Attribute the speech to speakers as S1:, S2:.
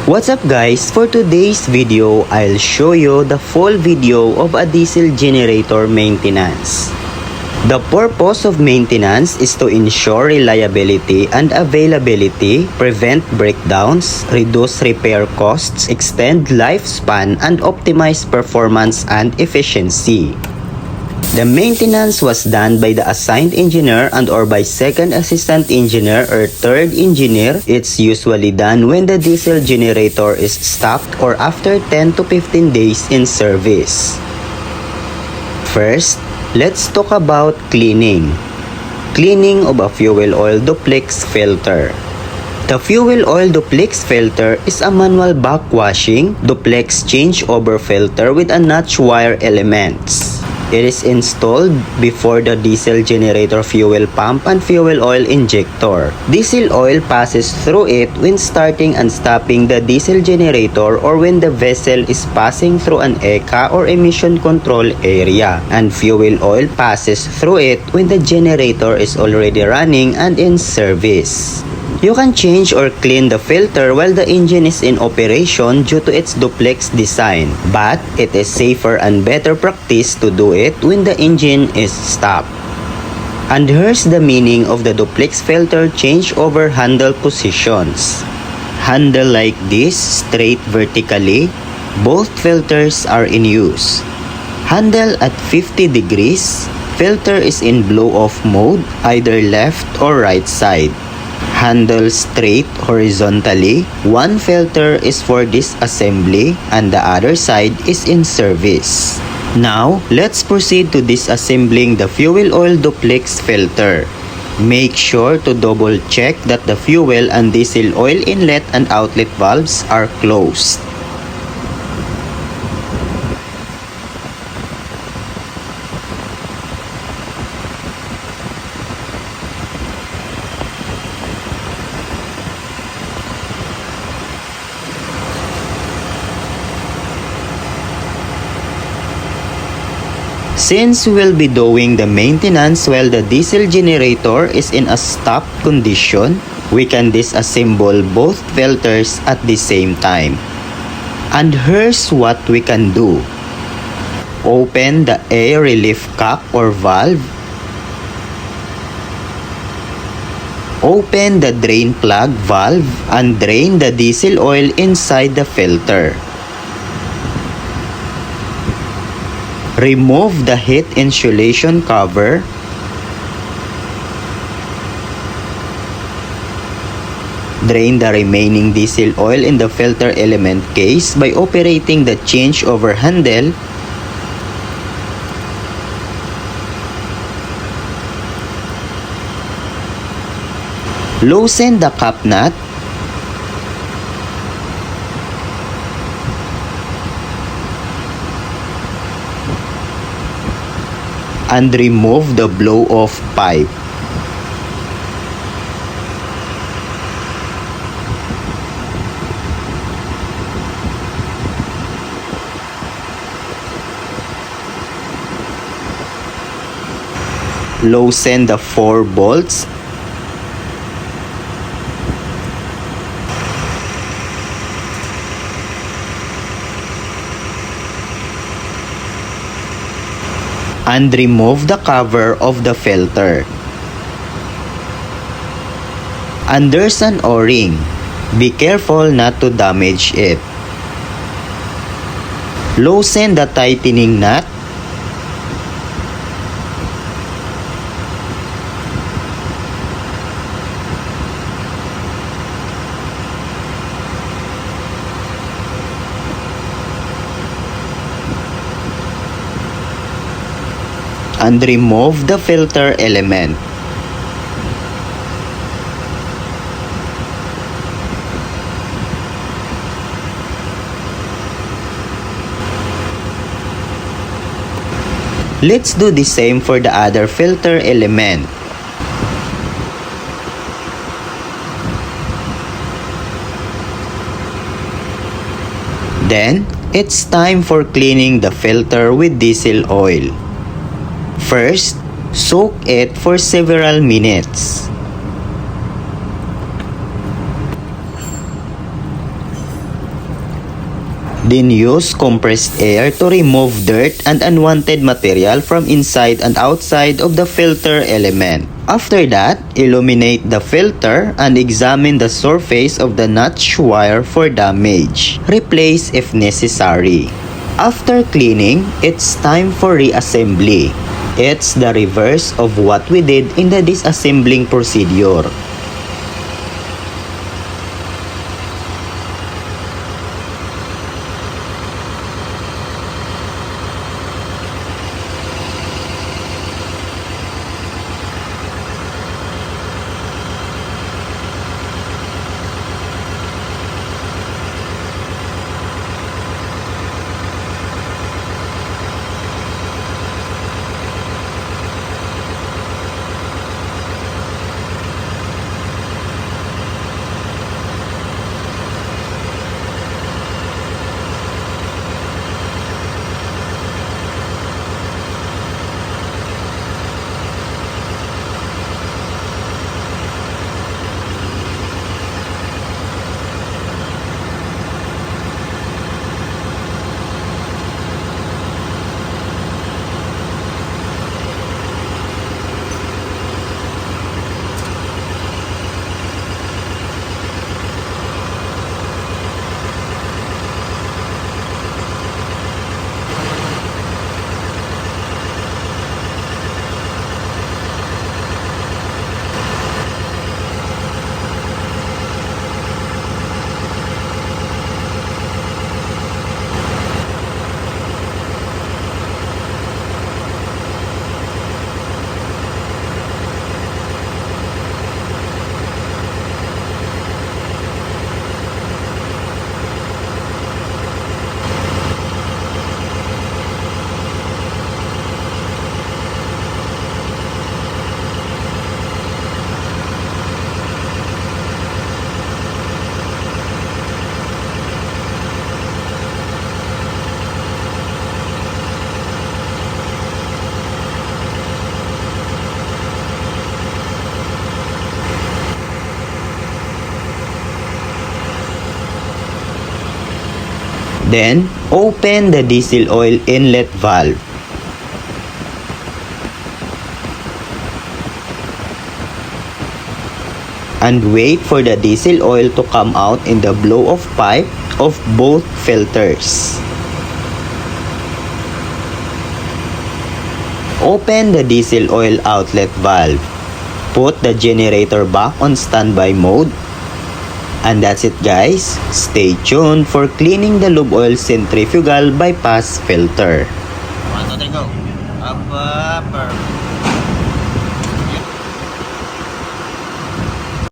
S1: What's up guys? For today's video, I'll show you the full video of a diesel generator maintenance. The purpose of maintenance is to ensure reliability and availability, prevent breakdowns, reduce repair costs, extend lifespan, and optimize performance and efficiency. The maintenance was done by the assigned engineer and or by second assistant engineer or third engineer. It's usually done when the diesel generator is stopped or after 10 to 15 days in service. First, let's talk about cleaning. Cleaning of a fuel oil duplex filter. The fuel oil duplex filter is a manual backwashing duplex changeover filter with a notch wire elements. It is installed before the diesel generator fuel pump and fuel oil injector. Diesel oil passes through it when starting and stopping the diesel generator or when the vessel is passing through an ECA or emission control area, and fuel oil passes through it when the generator is already running and in service. You can change or clean the filter while the engine is in operation due to its duplex design, but it is safer and better practice to do it when the engine is stopped. And here's the meaning of the duplex filter changeover handle positions. Handle like this, straight vertically. Both filters are in use. Handle at 50 degrees. Filter is in blow-off mode, either left or right side. Handle straight horizontally. One filter is for disassembly and the other side is in service. Now, let's proceed to disassembling the fuel oil duplex filter. Make sure to double check that the fuel and diesel oil inlet and outlet valves are closed. Since we will be doing the maintenance while the diesel generator is in a stop condition, we can disassemble both filters at the same time. And here's what we can do. Open the air relief cap or valve. Open the drain plug valve and drain the diesel oil inside the filter. Remove the heat insulation cover. Drain the remaining diesel oil in the filter element case by operating the changeover handle. Loosen the cap nut. And remove the blow-off pipe. Loosen the 4 bolts. And remove the cover of the filter. And there's an O-ring. Be careful not to damage it. Loosen the tightening nut. And remove the filter element. Let's do the same for the other filter element. Then, it's time for cleaning the filter with diesel oil. First, soak it for several minutes. Then use compressed air to remove dirt and unwanted material from inside and outside of the filter element. After that, illuminate the filter and examine the surface of the notch wire for damage. Replace if necessary. After cleaning, it's time for reassembly. It's the reverse of what we did in the disassembling procedure. Then, open the diesel oil inlet valve. And wait for the diesel oil to come out in the blow-off pipe of both filters. Open the diesel oil outlet valve. Put the generator back on standby mode. And that's it guys. Stay tuned for cleaning the lube oil centrifugal bypass filter.
S2: 1, 2, 3, go. Up,